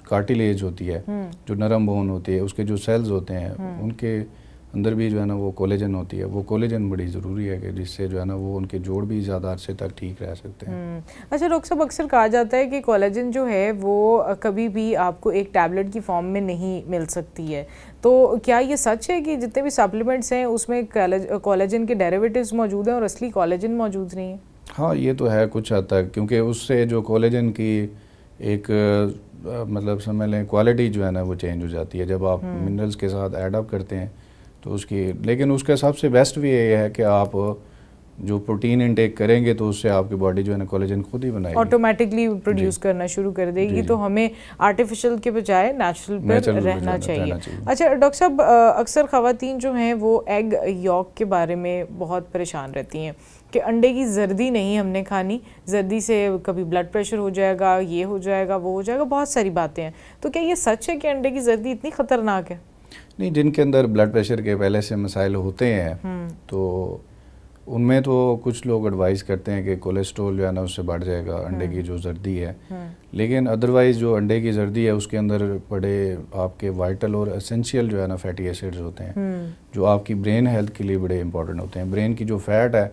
کارٹیلیج ہوتی ہے, جو نرم بون ہوتی ہے, اس کے جو سیلز ہوتے ہیں ان کے اندر بھی جو ہے نا وہ کولیجن ہوتی ہے. وہ کولیجن بڑی ضروری ہے کہ جس سے جو ہے نا وہ ان کے جوڑ بھی زیادہ عرصے تک ٹھیک رہ سکتے ہیں. اچھا ڈاکٹر صاحب, اکثر کہا جاتا ہے کہ کولیجن جو ہے وہ کبھی بھی آپ کو ایک ٹیبلٹ کی فارم میں نہیں مل سکتی ہے. تو کیا یہ سچ ہے کہ جتنے بھی سپلیمنٹس ہیں اس میں کولیجن کے ڈیریویٹیوز موجود ہیں اور اصلی کولیجن موجود نہیں ہے؟ ہاں یہ تو ہے کچھ حد تک, کیونکہ اس سے جو کولیجن کی ایک مطلب سمجھ لیں کوالٹی جو ہے نا وہ چینج ہو جاتی ہے جب آپ منرلز کے ساتھ ایڈ اپ کرتے ہیں تو اس کی. لیکن اس کا سب سے بیسٹ بھی یہ ہے کہ آپ جو پروٹین انٹیک کریں گے تو اس سے آپ کی باڈی جو ہے نا کولیجن خود ہی بنائے گی, آٹومیٹکلی پروڈیوس کرنا شروع کر دے گی. تو ہمیں آرٹیفیشل کے بجائے نیچرل پر رہنا چاہیے. اچھا ڈاکٹر صاحب, اکثر خواتین جو ہیں وہ ایگ یولک کے بارے میں بہت پریشان رہتی ہیں کہ انڈے کی زردی نہیں ہم نے کھانی, زردی سے کبھی بلڈ پریشر ہو جائے گا, یہ ہو جائے گا, وہ ہو جائے گا, بہت ساری باتیں ہیں. تو کیا یہ سچ ہے کہ انڈے کی زردی اتنی خطرناک ہے؟ نہیں, جن کے اندر بلڈ پریشر کے پہلے سے مسائل ہوتے ہیں تو ان میں تو کچھ لوگ ایڈوائز کرتے ہیں کہ کولیسٹرول جو ہے نا اس سے بڑھ جائے گا انڈے کی جو زردی ہے، لیکن ادروائز جو انڈے کی زردی ہے اس کے اندر بڑے آپ کے وائٹل اور اسینشیل جو ہے نا فیٹی ایسڈز ہوتے ہیں جو آپ کی برین ہیلتھ کے لیے بڑے امپورٹنٹ ہوتے ہیں. برین کی جو فیٹ ہے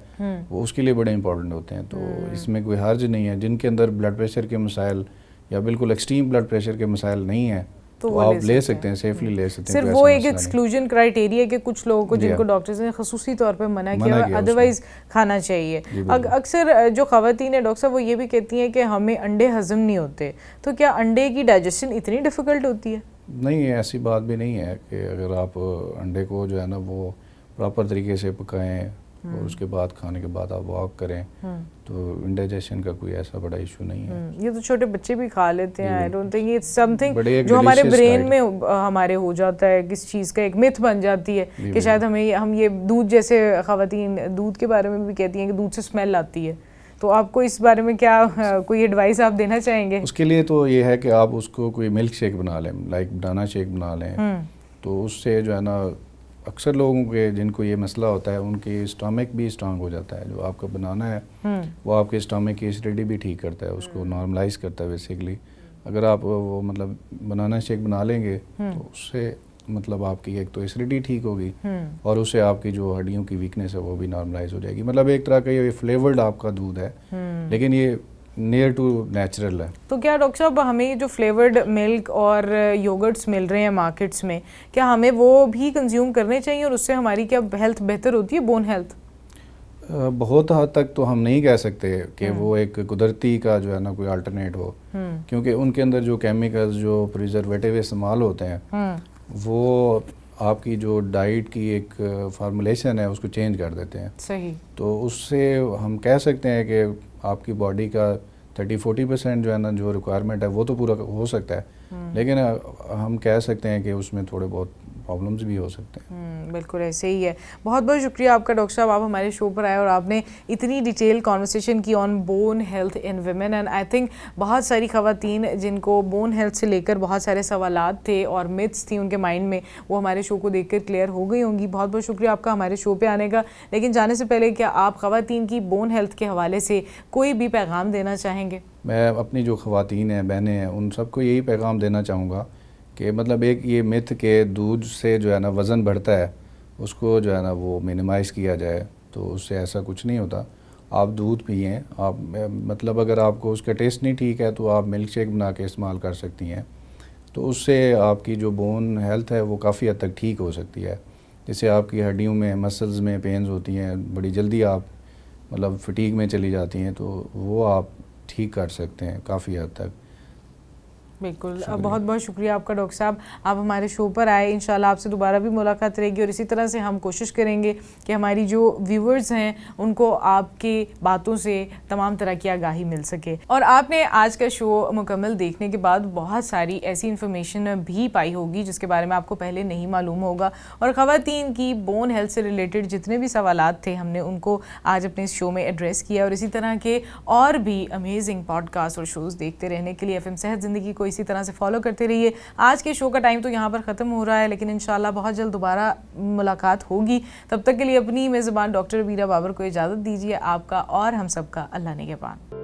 وہ اس کے لیے بڑے امپورٹنٹ ہوتے ہیں. تو اس میں کوئی حرج نہیں ہے. جن کے اندر بلڈ پریشر کے مسائل یا بالکل ایکسٹریم بلڈ پریشر کے مسائل نہیں ہیں تو آپ لے سکتے ہیں، سیفلی لے سکتے ہیں. صرف وہ ایک ایکسکلوژن کرائیٹیریا کہ کچھ لوگوں کو جن کو ڈاکٹرز نے خصوصی طور پہ منع کیا اور ادروائز کھانا چاہیے. اکثر جو خواتین ہیں ڈاکٹر صاحب وہ یہ بھی کہتی ہیں کہ ہمیں انڈے ہضم نہیں ہوتے، تو کیا انڈے کی ڈائجیشن اتنی ڈیفیکلٹ ہوتی ہے؟ نہیں، ایسی بات بھی نہیں ہے کہ اگر آپ انڈے کو جو ہے نا وہ پراپر طریقے سے پکائیں اور اس کے بعد کھانے کے بعد آپ واک کریں تو انڈائجیشن کا کوئی ایسا بڑا ایشو نہیں ہے. یہ تو چھوٹے بچے بھی کھا لیتے ہیں. I don't think it's something جو ہمارے برین میں ہمارے ہو جاتا ہے، کس چیز کا ایک متھ بن جاتی ہے کہ شاید ہم یہ دودھ، جیسے خواتین دودھ کے بارے میں بھی کہتی ہیں کہ دودھ سے اسمیل آتی ہے. تو آپ کو اس بارے میں کیا کوئی ایڈوائس آپ دینا چاہیں گے؟ اس کے لیے تو یہ ہے کہ آپ اس کو کوئی ملک شیک بنا لیں، لائک بنانا شیک بنا لیں. تو اس سے جو ہے نا اکثر لوگوں کے جن کو یہ مسئلہ ہوتا ہے ان کی اسٹامک بھی اسٹرانگ ہو جاتا ہے. جو آپ کا بنانا ہے وہ آپ کے اسٹامک کی ایسیڈیٹی بھی ٹھیک کرتا ہے، اس کو نارملائز کرتا ہے بیسیکلی. اگر آپ وہ مطلب بنانا شیک بنا لیں گے تو اس سے مطلب آپ کی ایک تو ایسیڈیٹی ٹھیک ہوگی اور اس سے آپ کی جو ہڈیوں کی ویکنیس ہے وہ بھی نارملائز ہو جائے گی. مطلب ایک طرح کا یہ فلیورڈ آپ کا دودھ ہے لیکن یہ نیئر ٹو نیچرل ہے. تو کیا ڈاکٹر صاحب ہمیں جو فلیورڈ ملک اور یوگرٹس مل رہے ہیں مارکیٹس میں، کیا ہمیں وہ بھی کنزیوم کرنے چاہیے اور اس سے ہماری کیا ہیلتھ بہتر ہوتی ہے، بون ہیلتھ؟ بہت حد تک تو ہم نہیں کہہ سکتے کہ وہ ایک قدرتی کا جو ہے نا کوئی آلٹرنیٹ ہو، کیونکہ ان کے اندر جو کیمیکلز جو پریزرویٹیو استعمال ہوتے ہیں وہ آپ کی جو ڈائٹ کی ایک فارمولیشن ہے اس کو چینج کر دیتے ہیں. صحیح. تو اس سے ہم کہہ سکتے ہیں کہ آپ کی باڈی کا 30-40% جو ہے نا جو ریکوائرمنٹ ہے وہ تو پورا ہو سکتا ہے، لیکن ہم کہہ سکتے ہیں کہ اس میں تھوڑے بہت پرابلمز بھی ہو سکتے ہیں. بالکل ایسے ہی ہے. بہت بہت شکریہ آپ کا ڈاکٹر صاحب، آپ ہمارے شو پر آئے اور آپ نے اتنی ڈیٹیل کانورسیشن کی on bone health in women. And I think بہت ساری خواتین جن کو بون ہیلتھ سے لے کر بہت سارے سوالات تھے اور متس تھیں ان کے مائنڈ میں، وہ ہمارے شو کو دیکھ کر کلیئر ہو گئی ہوں گی. بہت بہت شکریہ آپ کا ہمارے شو پہ آنے کا. لیکن جانے سے پہلے کیا آپ خواتین کی بون ہیلتھ کے حوالے سے کوئی بھی پیغام دینا چاہیں گے؟ میں اپنی جو خواتین ہیں، بہنیں ہیں، ان سب کو یہی پیغام دینا چاہوں گا کہ مطلب ایک یہ متھ کہ دودھ سے جو ہے نا وزن بڑھتا ہے، اس کو جو ہے نا وہ مینیمائز کیا جائے. تو اس سے ایسا کچھ نہیں ہوتا. آپ دودھ پئیں. آپ مطلب اگر آپ کو اس کا ٹیسٹ نہیں ٹھیک ہے تو آپ ملک شیک بنا کے استعمال کر سکتی ہیں. تو اس سے آپ کی جو بون ہیلتھ ہے وہ کافی حد تک ٹھیک ہو سکتی ہے. جس سے آپ کی ہڈیوں میں مسلز میں پینز ہوتی ہیں، بڑی جلدی آپ مطلب فٹیگ میں چلی جاتی ہیں، تو وہ آپ ٹھیک کر سکتے ہیں کافی حد تک. بالکل. بہت بہت شکریہ آپ کا ڈاکٹر صاحب، آپ ہمارے شو پر آئے. انشاءاللہ آپ سے دوبارہ بھی ملاقات رہے گی اور اسی طرح سے ہم کوشش کریں گے کہ ہماری جو ویورز ہیں ان کو آپ کی باتوں سے تمام طرح کی آگاہی مل سکے. اور آپ نے آج کا شو مکمل دیکھنے کے بعد بہت ساری ایسی انفارمیشن بھی پائی ہوگی جس کے بارے میں آپ کو پہلے نہیں معلوم ہوگا. اور خواتین کی بون ہیلتھ سے ریلیٹڈ جتنے بھی سوالات تھے ہم نے ان کو آج اپنے اس شو میں ایڈریس کیا. اور اسی طرح کے اور بھی امیزنگ پوڈ کاسٹ اور شوز دیکھتے رہنے کے لیے FM صحت زندگی کو اسی طرح سے فالو کرتے رہیے. آج کے شو کا ٹائم تو یہاں پر ختم ہو رہا ہے، لیکن انشاءاللہ بہت جلد دوبارہ ملاقات ہوگی. تب تک کے لیے اپنی میزبان ڈاکٹر عبیرہ بابر کو اجازت دیجیے. آپ کا اور ہم سب کا اللہ نگہبان.